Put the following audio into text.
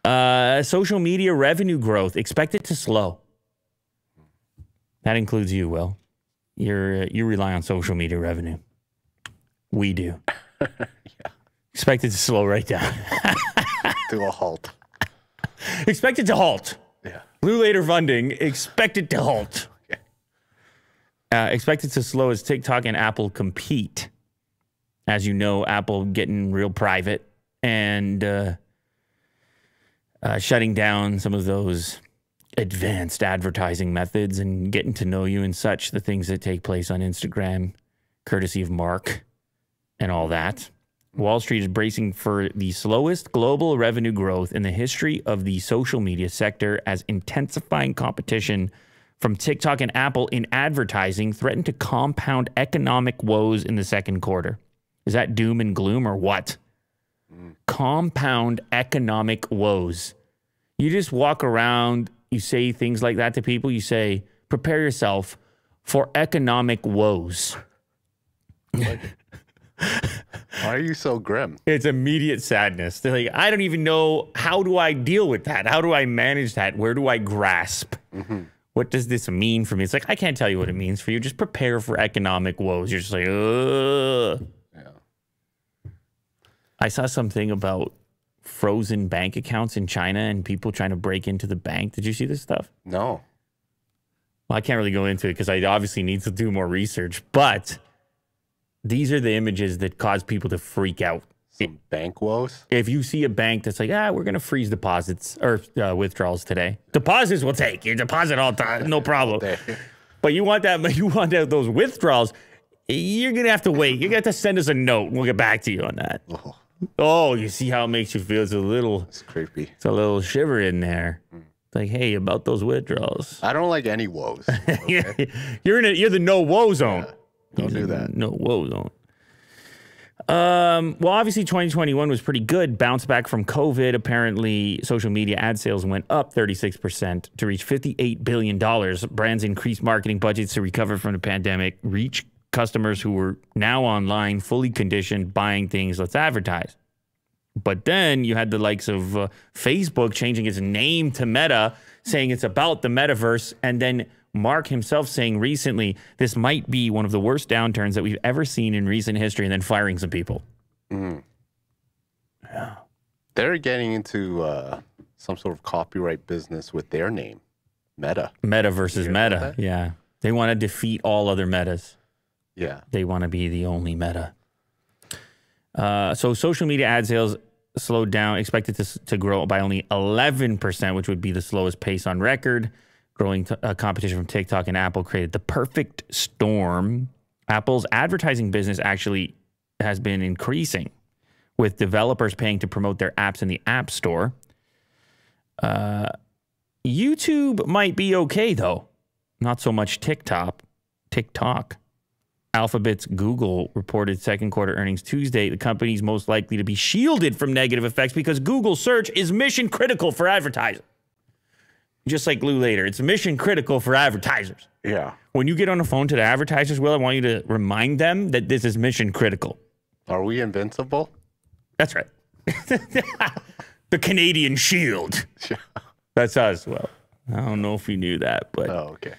Social media revenue growth expected to slow. That includes you, Will. You rely on social media revenue. We do. Yeah. Expected to slow right down. To a halt. Expected to halt. Yeah. Blue Later funding expected to halt. Okay. Expected to slow as TikTok and Apple compete. As you know, Apple getting real private and shutting down some of those advanced advertising methods and getting to know you and such, the things that take place on Instagram, courtesy of Mark and all that. Wall Street is bracing for the slowest global revenue growth in the history of the social media sector as intensifying competition from TikTok and Apple in advertising threatened to compound economic woes in the second quarter. Is that doom and gloom or what? Compound economic woes. You just walk around, you say things like that to people. You say, prepare yourself for economic woes. Why are you so grim? It's immediate sadness. They're like, I don't even know, how do I deal with that? How do I manage that? Where do I grasp? What does this mean for me? It's like, I can't tell you what it means for you. Just prepare for economic woes. You're just like, ugh. Yeah. I saw something about frozen bank accounts in China and people trying to break into the bank. Did you see this stuff? No. Well, I can't really go into it because I obviously need to do more research, but these are the images that cause people to freak out. Some bank woes? If you see a bank that's like, we're going to freeze deposits or withdrawals today. Deposits we'll take. You deposit all the time, no problem. But you want those withdrawals, you're going to have to wait. You're going to have to send us a note and we'll get back to you on that. Oh, you see how it makes you feel? It's creepy. It's a little shiver in there. It's like, hey, about those withdrawals. I don't like any woes. Okay? You're the no woe zone. Yeah. Don't do that. No woe zone. Well, obviously 2021 was pretty good. Bounce back from COVID. Apparently, social media ad sales went up 36% to reach $58 billion. Brands increased marketing budgets to recover from the pandemic, reach customers who were now online, fully conditioned, buying things. Let's advertise. But then you had the likes of Facebook changing its name to Meta, saying it's about the metaverse, and then Mark himself saying recently, this might be one of the worst downturns that we've ever seen in recent history, and then firing some people. Yeah. They're getting into some sort of copyright business with their name, Meta. Meta versus Meta, yeah. They want to defeat all other metas. Yeah. They want to be the only Meta. So social media ad sales slowed down, expected to grow by only 11%, which would be the slowest pace on record. Growing competition from TikTok and Apple created the perfect storm. Apple's advertising business actually has been increasing, with developers paying to promote their apps in the App Store. YouTube might be okay, though. Not so much TikTok. Alphabet's Google reported second quarter earnings Tuesday. The company's most likely to be shielded from negative effects because Google search is mission critical for advertisers. Just like Blue Later, it's mission critical for advertisers. Yeah. When you get on the phone to the advertisers, Will, I want you to remind them that this is mission critical. Are we invincible? That's right. The Canadian Shield. That's us, Will. I don't know if you knew that, but oh, okay.